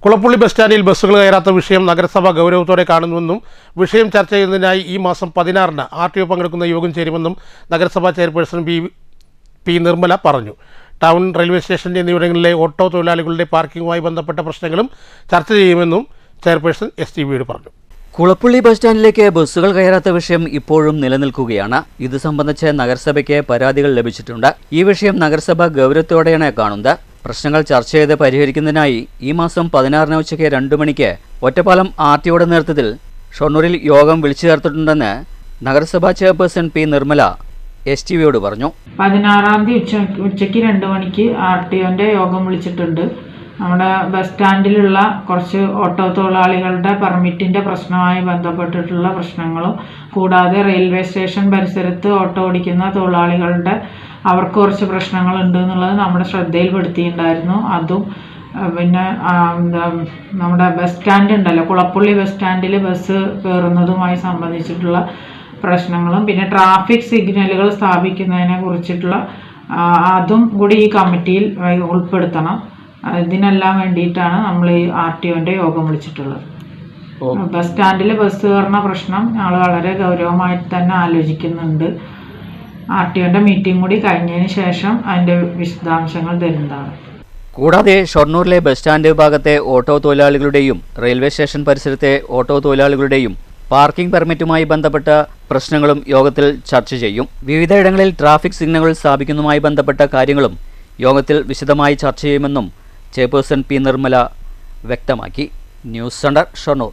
Kulappully bus സ്റ്റാൻഡിൽ ബസ്സുകൾ കയറാത്ത വിഷയം നഗരസഭ ഗൗരവത്തോടെ കാണുന്നുവെന്നും വിഷയം ചർച്ച ചെയ്യുന്നതിനായി ഈ മാസം 16-ന് RTO പങ്കെടുക്കുന്ന യോഗം ചേരുമെന്നും നഗരസഭാ ചെയർപേഴ്സൺ പി നിർമ്മല പറഞ്ഞു. ടൗൺ, റെയിൽവേ സ്റ്റേഷൻ എന്നിവിടങ്ങളിലെ ഓട്ടോ തൊഴിലാളികളുടെ പാർക്കിങ്ങുമായി ബന്ധപ്പെട്ട പ്രശ്നങ്ങളും ചർച്ച ചെയ്യുമെന്നും ചെയർപേഴ്സൺ STVയോട് പറഞ്ഞു. കുളപ്പുള്ളി ബസ് സ്റ്റാൻഡിലേക്ക് ബസ്സുകൾ കയറാത്ത വിഷയം ഇപ്പോഴും നിലനിൽക്കുകയാണ്. ഇത് സംബന്ധിച്ച് നഗരസഭയ്ക്ക് പരാതികൾ ലഭിച്ചിട്ടുണ്ട്. ഈ വിഷയം നഗരസഭ ഗൗരവത്തോടെയാണ് കാണുന്നത്. പ്രശ്നങ്ങൾ ചർച്ച ചെയ്ത് പരിഹരിക്കുന്നതിനായി ഈ മാസം 16-ന് ഉച്ചയ്ക്ക് 2 മണിക്ക് ഒറ്റപ്പാലം RTOയുടെ നേതൃത്വത്തിൽ ഷൊർണൂരിൽ യോഗം വിളിച്ചു ചേർത്തിട്ടുണ്ടെന്ന് നഗരസഭാ ചെയർപേഴ്സൺ പി നിർമ്മല STVയോട് പറഞ്ഞു. 16-ാം തീയതി ഉച്ചയ്ക്ക് 2 മണിക്ക് RTOന്റെ യോഗം വിളിച്ചിട്ടുണ്ട്. നമ്മുടെ ബസ് സ്റ്റാൻഡിലുള്ള കുറച്ച് ഓട്ടോ തൊഴിലാളികളുടെ പെർമിറ്റിൻ്റെ പ്രശ്നവുമായി ബന്ധപ്പെട്ടിട്ടുള്ള പ്രശ്നങ്ങളും കൂടാതെ റെയിൽവേ സ്റ്റേഷൻ പരിസരത്ത് ഓട്ടോ ഓടിക്കുന്ന തൊഴിലാളികളുടെ അവർക്ക് കുറച്ച് പ്രശ്നങ്ങളുണ്ട് എന്നുള്ളത് നമ്മുടെ ശ്രദ്ധയിൽപ്പെടുത്തിയിട്ടുണ്ടായിരുന്നു. അതും പിന്നെ നമ്മുടെ ബസ് സ്റ്റാൻഡ് ഉണ്ടല്ലോ, കുളപ്പുള്ളി ബസ് സ്റ്റാൻഡിൽ ബസ് കയറുന്നതുമായി സംബന്ധിച്ചിട്ടുള്ള പ്രശ്നങ്ങളും പിന്നെ ട്രാഫിക് സിഗ്നലുകൾ സ്ഥാപിക്കുന്നതിനെ കുറിച്ചിട്ടുള്ള അതും കൂടി ഈ കമ്മിറ്റിയിൽ ഉൾപ്പെടുത്തണം. ഇതിനെല്ലാം വേണ്ടിയിട്ടാണ് നമ്മൾ ഈ RTOന്റെ യോഗം വിളിച്ചിട്ടുള്ളത്. ബസ് സ്റ്റാൻഡിൽ ബസ് കയറുന്ന പ്രശ്നം ഞങ്ങൾ വളരെ ഗൗരവമായിട്ട് തന്നെ ആലോചിക്കുന്നുണ്ട്. RTOന്റെ മീറ്റിംഗ് കൂടി കഴിഞ്ഞതിന് ശേഷം അതിൻ്റെ വിശദാംശങ്ങൾ തരുന്നതാണ്. കൂടാതെ ഷൊർണൂരിലെ ബസ് സ്റ്റാൻഡ് ഭാഗത്തെ ഓട്ടോ തൊഴിലാളികളുടെയും റെയിൽവേ സ്റ്റേഷൻ പരിസരത്തെ ഓട്ടോ തൊഴിലാളികളുടെയും പാർക്കിംഗ് പെർമിറ്റുമായി ബന്ധപ്പെട്ട പ്രശ്നങ്ങളും യോഗത്തിൽ ചർച്ച ചെയ്യും. വിവിധയിടങ്ങളിൽ ട്രാഫിക് സിഗ്നലുകൾ സ്ഥാപിക്കുന്നതുമായി ബന്ധപ്പെട്ട കാര്യങ്ങളും യോഗത്തിൽ വിശദമായി ചർച്ച ചെയ്യുമെന്നും ചെയർപേഴ്സൺ പി നിർമ്മല വ്യക്തമാക്കി. News centre, Shoranur.